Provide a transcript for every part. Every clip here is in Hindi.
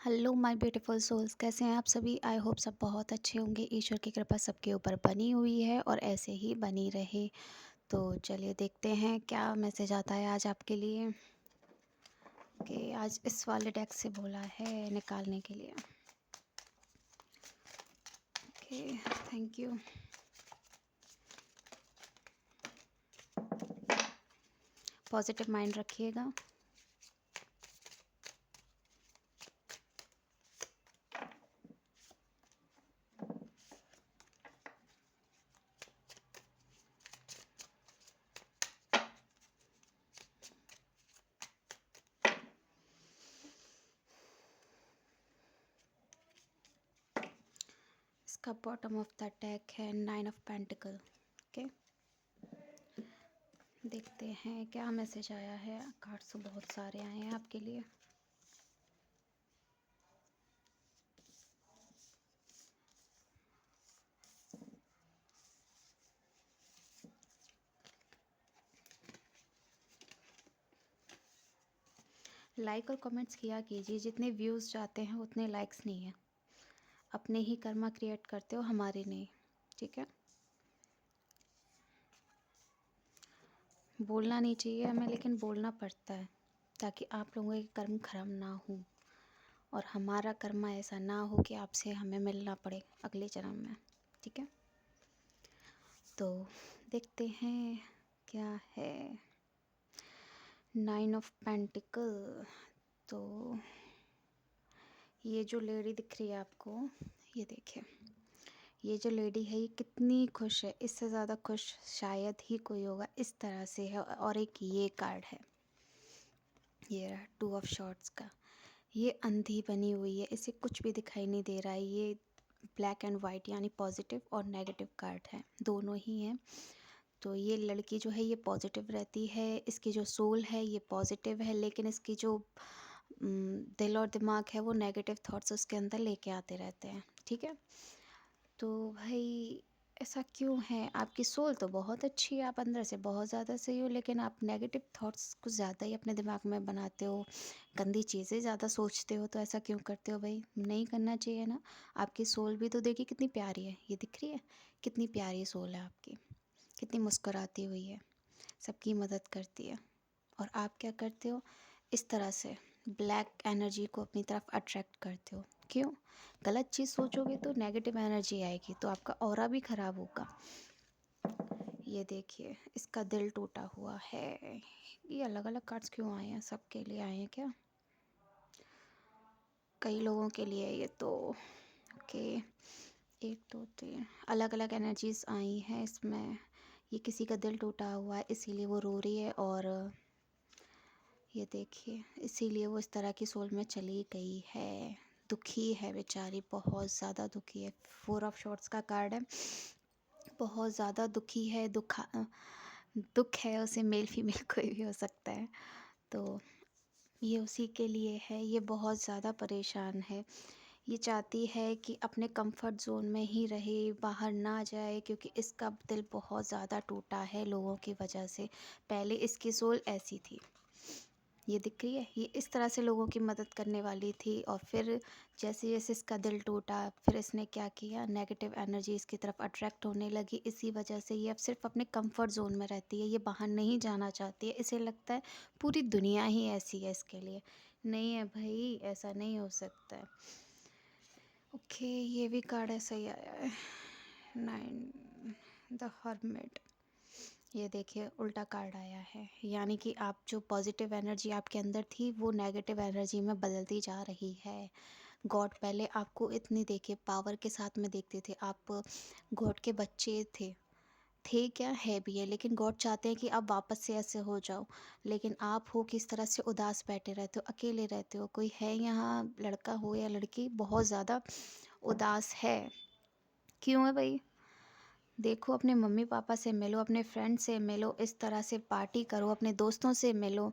हेलो माय ब्यूटीफुल सोल्स, कैसे हैं आप सभी। आई होप सब बहुत अच्छे होंगे। ईश्वर की कृपा सबके ऊपर बनी हुई है और ऐसे ही बनी रहे। तो चलिए देखते हैं क्या मैसेज आता है आज आपके लिए। कि आज इस वाले डेक से बोला है निकालने के लिए। Okay, thank you. Positive mind रखिएगा। इसका बॉटम ऑफ द डेक है 9 ऑफ पेंटिकल। ओके, देखते हैं क्या मैसेज आया है। कार्ड्स तो बहुत सारे आए हैं आपके लिए। लाइक और कमेंट्स किया कीजिए। जितने व्यूज़ जाते हैं उतने लाइक्स नहीं है। अपने ही कर्मा क्रिएट करते हो, हमारे नहीं। ठीक है, बोलना नहीं चाहिए हमें, लेकिन बोलना पड़ता है ताकि आप लोगों के कर्म खराब ना हो और हमारा कर्मा ऐसा ना हो कि आपसे हमें मिलना पड़े अगले जन्म में। ठीक है, तो देखते हैं क्या है। 9 ऑफ पेंटिकल। तो ये जो लेडी दिख रही है आपको, ये देखिए, ये जो लेडी है ये कितनी खुश है। इससे ज़्यादा खुश शायद ही कोई होगा। इस तरह से है। और एक ये कार्ड है, ये रहा 2 ऑफ शॉर्ट्स का। ये अंधी बनी हुई है, इसे कुछ भी दिखाई नहीं दे रहा है। ये ब्लैक एंड वाइट यानी पॉजिटिव और नेगेटिव कार्ड है, दोनों ही हैं। तो ये लड़की जो है ये पॉजिटिव रहती है। इसकी जो सोल है ये पॉजिटिव है, लेकिन इसकी जो दिल और दिमाग है वो नेगेटिव थॉट्स उसके अंदर लेके आते रहते हैं। ठीक है, तो भाई ऐसा क्यों है। आपकी सोल तो बहुत अच्छी है, आप अंदर से बहुत ज़्यादा सही हो, लेकिन आप नेगेटिव थॉट्स कुछ ज़्यादा ही अपने दिमाग में बनाते हो, गंदी चीज़ें ज़्यादा सोचते हो। तो ऐसा क्यों करते हो भाई, नहीं करना चाहिए ना। आपकी सोल भी तो देखिए कितनी प्यारी है, ये दिख रही है कितनी प्यारी सोल है आपकी, कितनी मुस्कुराती हुई है, सबकी मदद करती है। और आप क्या करते हो, इस तरह से ब्लैक एनर्जी को अपनी तरफ अट्रैक्ट करते हो। क्यों, गलत चीज़ सोचोगे तो नेगेटिव एनर्जी आएगी, तो आपका ऑरा भी खराब होगा। ये देखिए, इसका दिल टूटा हुआ है। ये अलग अलग कार्ड्स क्यों आए हैं, सबके लिए आए हैं क्या, कई लोगों के लिए ये तो। ओके, 1 2 3 अलग अलग एनर्जीज आई हैं इसमें। ये किसी का दिल टूटा हुआ है इसीलिए वो रो रही है। और ये देखिए, इसीलिए वो इस तरह की सोल में चली गई है। दुखी है बेचारी, बहुत ज़्यादा दुखी है। 4 ऑफ शॉर्ट्स का कार्ड है, बहुत ज़्यादा दुखी है। दुख है उसे, मेल फीमेल कोई भी हो सकता है। तो ये उसी के लिए है। ये बहुत ज़्यादा परेशान है। ये चाहती है कि अपने कंफर्ट जोन में ही रहे, बाहर ना जाए, क्योंकि इसका दिल बहुत ज़्यादा टूटा है लोगों की वजह से। पहले इसकी सोल ऐसी थी, ये दिख रही है, ये इस तरह से लोगों की मदद करने वाली थी। और फिर जैसे जैसे इसका दिल टूटा, फिर इसने क्या किया, नेगेटिव एनर्जी इसकी तरफ अट्रैक्ट होने लगी। इसी वजह से ये अब सिर्फ अपने कंफर्ट जोन में रहती है, ये बाहर नहीं जाना चाहती है। इसे लगता है पूरी दुनिया ही ऐसी है इसके लिए। नहीं है भाई, ऐसा नहीं हो सकता है। ओके, ये भी कार्ड ऐसा ही आया है, 9 द हर्मिट। ये देखिए, उल्टा कार्ड आया है, यानी कि आप जो पॉजिटिव एनर्जी आपके अंदर थी वो नेगेटिव एनर्जी में बदलती जा रही है। गॉड पहले आपको इतनी देखिए पावर के साथ में देखते थे, आप गॉड के बच्चे थे क्या, है भी है, लेकिन गॉड चाहते हैं कि आप वापस से ऐसे हो जाओ। लेकिन आप हो किस तरह से उदास बैठे रहते हो, अकेले रहते हो। कोई है यहाँ, लड़का हो या लड़की, बहुत ज़्यादा उदास है। क्यों है भाई, देखो अपने मम्मी पापा से मिलो, अपने फ्रेंड से मिलो, इस तरह से पार्टी करो, अपने दोस्तों से मिलो,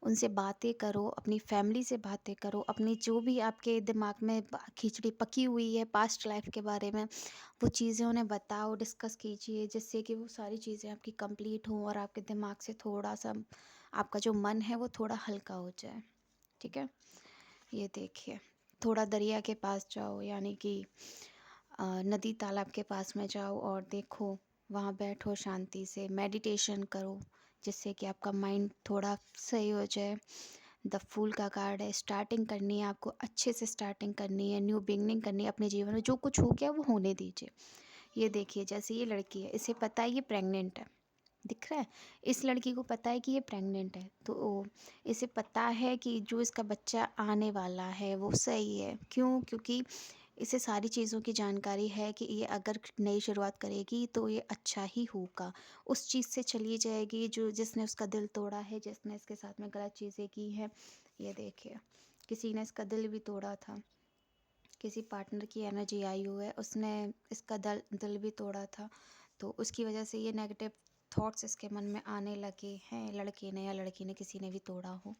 उनसे बातें करो, अपनी फैमिली से बातें करो, अपनी जो भी आपके दिमाग में खिचड़ी पकी हुई है पास्ट लाइफ के बारे में, वो चीज़ें उन्हें बताओ, डिस्कस कीजिए, जिससे कि वो सारी चीज़ें आपकी कंप्लीट हों और आपके दिमाग से थोड़ा सा आपका जो मन है वो थोड़ा हल्का हो जाए। ठीक है, ये देखिए, थोड़ा दरिया के पास जाओ, यानी कि नदी तालाब के पास में जाओ और देखो, वहाँ बैठो शांति से, मेडिटेशन करो, जिससे कि आपका माइंड थोड़ा सही हो जाए। द फूल का कार्ड है, स्टार्टिंग करनी है आपको, अच्छे से स्टार्टिंग करनी है, न्यू बिगनिंग करनी है अपने जीवन में। जो कुछ हो गया वो होने दीजिए। ये देखिए, जैसे ये लड़की है, इसे पता है ये प्रेग्नेंट है, दिख रहा है, इस लड़की को पता है कि ये प्रेग्नेंट है, तो इसे पता है कि जो इसका बच्चा आने वाला है वो सही है। क्यों? क्योंकि इसे सारी चीज़ों की जानकारी है कि ये अगर नई शुरुआत करेगी तो ये अच्छा ही होगा। उस चीज़ से चली जाएगी जो जिसने उसका दिल तोड़ा है, जिसने इसके साथ में गलत चीज़ें की हैं। ये देखिए, किसी ने इसका दिल भी तोड़ा था, किसी पार्टनर की एनर्जी आई हुई है, उसने इसका दिल भी तोड़ा था, तो उसकी वजह से ये नेगेटिव थॉट्स इसके मन में आने लगे हैं, लड़के ने या लड़की ने, किसी ने भी तोड़ा हो,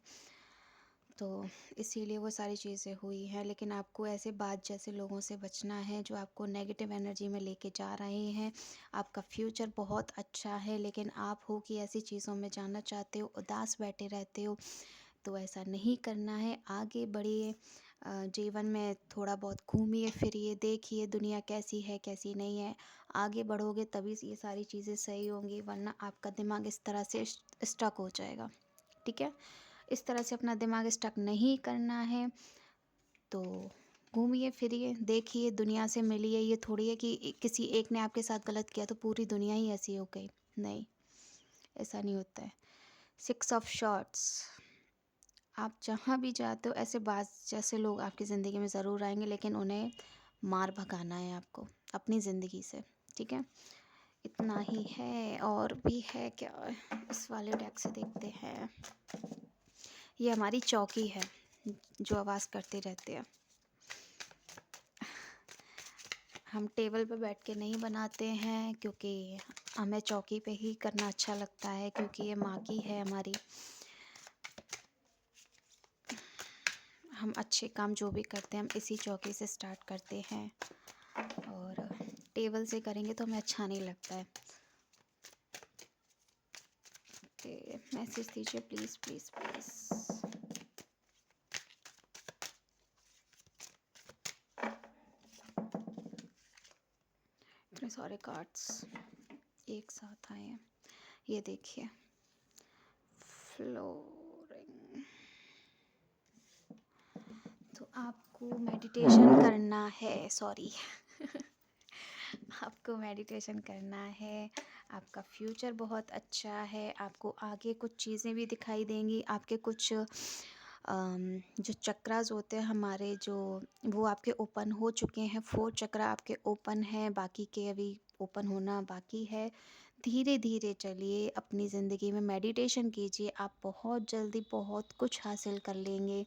तो इसीलिए वो सारी चीज़ें हुई हैं। लेकिन आपको ऐसे बात जैसे लोगों से बचना है जो आपको नेगेटिव एनर्जी में लेके जा रहे हैं। आपका फ्यूचर बहुत अच्छा है, लेकिन आप हो कि ऐसी चीज़ों में जाना चाहते हो, उदास बैठे रहते हो, तो ऐसा नहीं करना है। आगे बढ़िए, जीवन में थोड़ा बहुत घूमिए फिरिए, देखिए दुनिया कैसी है कैसी नहीं है। आगे बढ़ोगे तभी ये सारी चीज़ें सही होंगी, वरना आपका दिमाग इस तरह से स्टक हो जाएगा। ठीक है, इस तरह से अपना दिमाग स्टक नहीं करना है। तो घूमिए फिरिए, देखिए, दुनिया से मिलिए। ये थोड़ी है कि किसी एक ने आपके साथ गलत किया तो पूरी दुनिया ही ऐसी हो गई, नहीं, ऐसा नहीं होता है। 6 ऑफ शॉर्ट्स, आप जहाँ भी जाते हो ऐसे बाज जैसे लोग आपकी ज़िंदगी में ज़रूर आएंगे, लेकिन उन्हें मार भगाना है आपको अपनी ज़िंदगी से। ठीक है, इतना ही है। और भी है क्या, इस वाले डेक से देखते हैं। ये हमारी चौकी है जो आवाज़ करते रहते हैं। हम टेबल पे बैठ के नहीं बनाते हैं, क्योंकि हमें चौकी पे ही करना अच्छा लगता है, क्योंकि ये माँ की है हमारी। हम अच्छे काम जो भी करते हैं हम इसी चौकी से स्टार्ट करते हैं, और टेबल से करेंगे तो हमें अच्छा नहीं लगता है। मैसेज दीजिए प्लीज़ प्लीज़ प्लीज़। इतने सारे कार्ड्स एक साथ आए हैं। ये देखिए, फ्लोरिंग, तो आपको मेडिटेशन करना है, सॉरी आपको मेडिटेशन करना है। आपका फ्यूचर बहुत अच्छा है, आपको आगे कुछ चीज़ें भी दिखाई देंगी। आपके कुछ जो चक्रास होते हैं हमारे, जो वो आपके ओपन हो चुके हैं। 4 चक्रा आपके ओपन हैं, बाकी के अभी ओपन होना बाकी है। धीरे धीरे चलिए, अपनी ज़िंदगी में मेडिटेशन कीजिए, आप बहुत जल्दी बहुत कुछ हासिल कर लेंगे।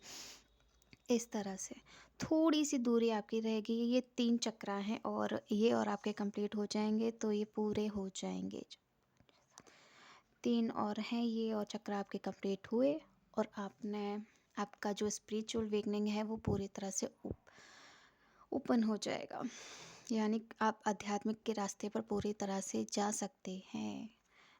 इस तरह से थोड़ी सी दूरी आपकी रहेगी। ये 3 चक्रा हैं, और ये और आपके कंप्लीट हो जाएंगे, तो ये पूरे हो जाएंगे। 3 और हैं, ये और चक्र आपके कंप्लीट हुए, और आपने आपका जो स्पिरिचुअल वेकनिंग है वो पूरी तरह से ओपन हो जाएगा। यानी आप आध्यात्मिक के रास्ते पर पूरी तरह से जा सकते हैं,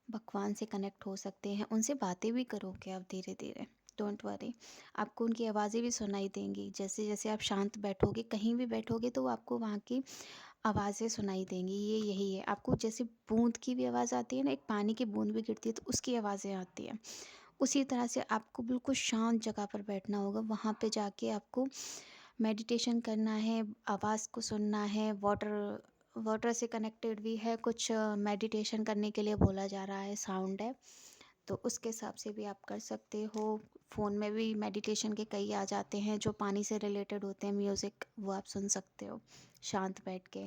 भगवान से कनेक्ट हो सकते हैं, उनसे बातें भी करोगे आप धीरे धीरे। डोंट वरी, आपको उनकी आवाज़ें भी सुनाई देंगी। जैसे जैसे आप शांत बैठोगे, कहीं भी बैठोगे, तो आपको वहाँ की आवाज़ें सुनाई देंगी। ये यही है, आपको जैसे बूंद की भी आवाज़ आती है ना, एक पानी की बूंद भी गिरती है तो उसकी आवाज़ें आती हैं, उसी तरह से आपको बिल्कुल शांत जगह पर बैठना होगा। वहाँ पे जाके आपको मेडिटेशन करना है, आवाज़ को सुनना है। वाटर वाटर से कनेक्टेड भी है कुछ, मेडिटेशन करने के लिए बोला जा रहा है, साउंड है, तो उसके हिसाब से भी आप कर सकते हो। फ़ोन में भी मेडिटेशन के कई आ जाते हैं जो पानी से रिलेटेड होते हैं, म्यूज़िक, वो आप सुन सकते हो शांत बैठ के।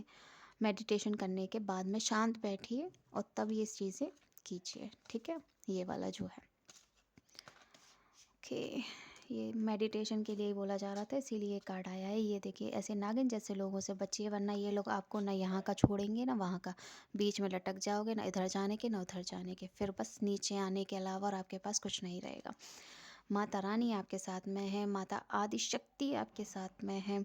मेडिटेशन करने के बाद में शांत बैठिए और तब ये चीज़ें कीजिए। ठीक है, ये वाला जो है, ओके, ये मेडिटेशन के लिए ही बोला जा रहा था, इसीलिए कार्ड आया है। ये देखिए, ऐसे नागिन जैसे लोगों से बचिए, वरना ये लोग आपको ना यहाँ का छोड़ेंगे ना वहाँ का, बीच में लटक जाओगे, ना इधर जाने के ना उधर जाने के, फिर बस नीचे आने के अलावा और आपके पास कुछ नहीं रहेगा। माता रानी आपके साथ में है, माता आदि शक्ति आपके साथ में है,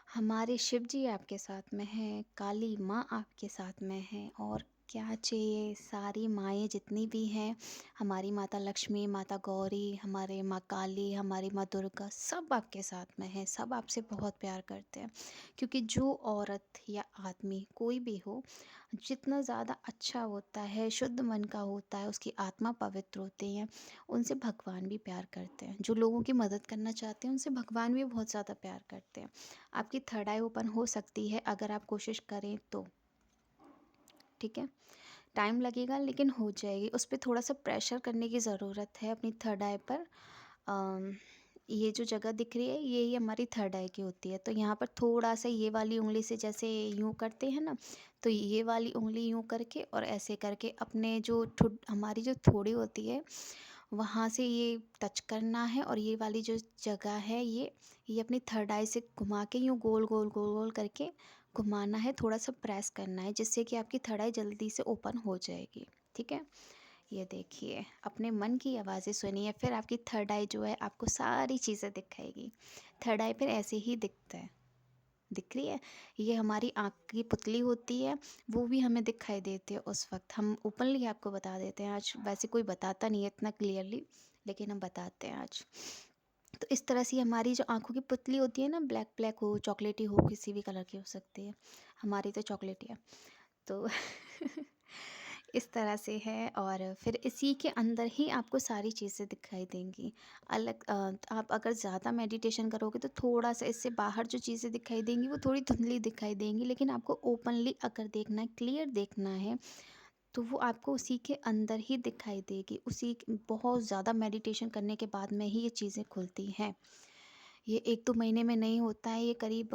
हमारे शिव जी आपके साथ में हैं, काली माँ आपके साथ में हैं, और क्या चाहिए, सारी माएँ जितनी भी हैं, हमारी माता लक्ष्मी, माता गौरी, हमारे माँ काली, हमारी माँ दुर्गा, सब आपके साथ में हैं, सब आपसे बहुत प्यार करते हैं। क्योंकि जो औरत या आदमी कोई भी हो, जितना ज़्यादा अच्छा होता है, शुद्ध मन का होता है, उसकी आत्मा पवित्र होती है, उनसे भगवान भी प्यार करते हैं। जो लोगों की मदद करना चाहते हैं, उनसे भगवान भी बहुत ज़्यादा प्यार करते हैं। आपकी थर्ड आई ओपन हो सकती है अगर आप कोशिश करें तो, ठीक है? टाइम लगेगा लेकिन हो जाएगी। उस पे थोड़ा-सा प्रेशर करने की ज़रूरत है अपनी थर्ड आई पर। अम, ये जो जगह दिख रही है, यही हमारी थर्ड आई की होती है। तो यहाँ पर थोड़ा-सा ये वाली उँगली से जैसे यूँ करते हैं ना, तो ये वाली उँगली यूँ करके और ऐसे करके अपने जो हमारी जो थोड़ी होती है, वहाँ से ये टच करना है और ये वाली जो जगह है ये अपनी थर्ड आई से घुमा के यूँ गोल, गोल, गोल, गोल करके घुमाना है, थोड़ा-सा प्रेस करना है जिससे कि आपकी थर्ड आई जल्दी से ओपन हो जाएगी, ठीक है? ये देखिए, अपने मन की आवाज़ें सुनिए, फिर आपकी थर्ड आई जो है आपको सारी चीज़ें दिखाएगी। थर्ड आई फिर ऐसे ही दिखता है, दिख रही है? ये हमारी आँख की पुतली होती है, वो भी हमें दिखाई देती है उस वक़्त। हम ओपनली आपको बता देते हैं आज, वैसे कोई बताता नहीं है इतना क्लियरली, लेकिन हम बताते हैं आज। तो इस तरह से हमारी जो आँखों की पुतली होती है ना, ब्लैक ब्लैक हो, चॉकलेटी हो, किसी भी कलर की हो सकती है। हमारी तो चॉकलेटी है। तो इस तरह से है और फिर इसी के अंदर ही आपको सारी चीज़ें दिखाई देंगी। आप अगर ज़्यादा मेडिटेशन करोगे तो थोड़ा-सा इससे बाहर जो चीज़ें दिखाई देंगी वो थोड़ी धुंधली दिखाई देंगी, लेकिन आपको ओपनली अगर देखना है, क्लियर देखना है, तो वो आपको उसी के अंदर ही दिखाई देगी। बहुत ज़्यादा मेडिटेशन करने के बाद में ही ये चीज़ें खुलती हैं। ये 1-2 महीने में नहीं होता है, ये करीब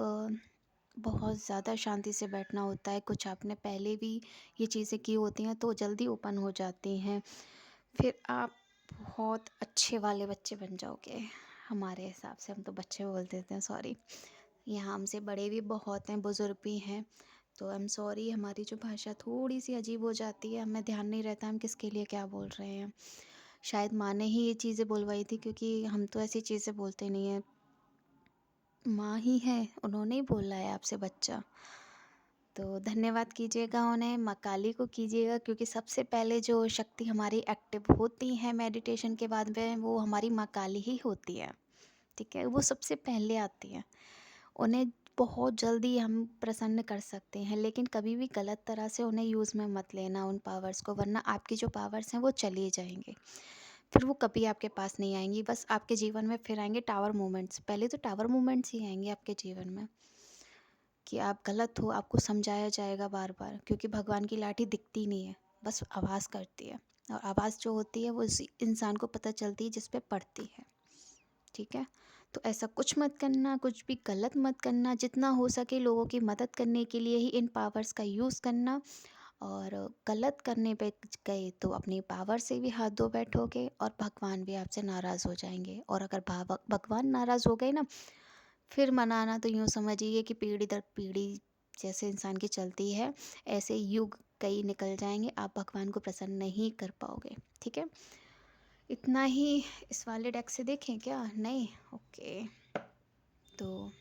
बहुत ज़्यादा शांति से बैठना होता है। कुछ आपने पहले भी ये चीज़ें की होती हैं तो जल्दी ओपन हो जाती हैं। फिर आप बहुत अच्छे वाले बच्चे बन जाओगे। हमारे हिसाब से, हम तो बच्चे बोल देते हैं, सॉरी। यहाँ हमसे बड़े भी बहुत हैं, बुज़ुर्ग भी हैं, तो आई एम सॉरी, हमारी जो भाषा थोड़ी-सी अजीब हो जाती है, हमें ध्यान नहीं रहता हम किसके लिए क्या बोल रहे हैं। शायद माँ ने ही ये चीज़ें बुलवाई थी क्योंकि हम तो ऐसी चीज़ें बोलते नहीं हैं। माँ ही हैं, उन्होंने ही बोला है आपसे बच्चा। तो धन्यवाद कीजिएगा उन्हें, माँ काली को कीजिएगा क्योंकि सबसे पहले जो शक्ति हमारी एक्टिव होती है मेडिटेशन के बाद में वो हमारी माँ काली ही होती है, ठीक है? वो सबसे पहले आती हैं। उन्हें बहुत जल्दी हम प्रसन्न कर सकते हैं, लेकिन कभी भी गलत तरह से उन्हें यूज़ में मत लेना उन पावर्स को, वरना आपकी जो पावर्स हैं वो चली जाएँगी। फिर वो कभी आपके पास नहीं आएँगी, बस आपके जीवन में फिर आएँगे टावर मोमेंट्स। पहले तो टावर मोमेंट्स ही आएँगे आपके जीवन में कि आप गलत हो, आपको समझाया जाएगा बार-बार, क्योंकि भगवान की लाठी दिखती नहीं है, बस आवाज़ करती है और आवाज़ जो होती है वो उसी इंसान को पता चलती है जिस पे पड़ती है, ठीक है? तो ऐसा कुछ मत करना, कुछ भी गलत मत करना, जितना हो सके लोगों की मदद करने के लिए ही इन पावर्स का यूज़ करना और गलत करने पे गए तो अपनी पावर से भी हाथ धो बैठोगे और भगवान भी आपसे नाराज़ हो जाएँगे और अगर भगवान नाराज़ हो गए ना, फिर मनाना तो यूँ समझिए कि पीढ़ी दर पीढ़ी जैसे इंसान की चलती है, ऐसे युग कई निकल जाएँगे, आप भगवान को प्रसन्न नहीं कर पाओगे, ठीक है? इतना ही इस वाले डेक से देखें क्या? नहीं? ओके। तो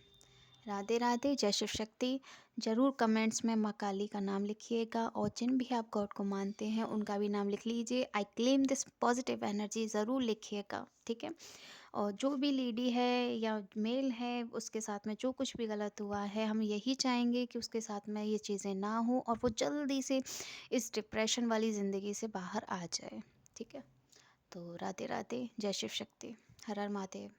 राधे राधे, जय शिव शक्ति। ज़रूर कमेंट्स में माँ काली का नाम लिखिएगा और जिन भी आप गॉड को मानते हैं उनका भी नाम लिख लीजिए। I claim this positive energy ज़रूर लिखिएगा, ठीक है? और जो भी लेडी है या मेल है उसके साथ में जो कुछ भी गलत हुआ है, हम यही चाहेंगे कि उसके साथ में ये चीज़ें ना हो और वो जल्दी से इस डिप्रेशन वाली ज़िंदगी से बाहर आ जाए, ठीक है? तो राधे राधे, जय शिव शक्ति, हर हर महादेव।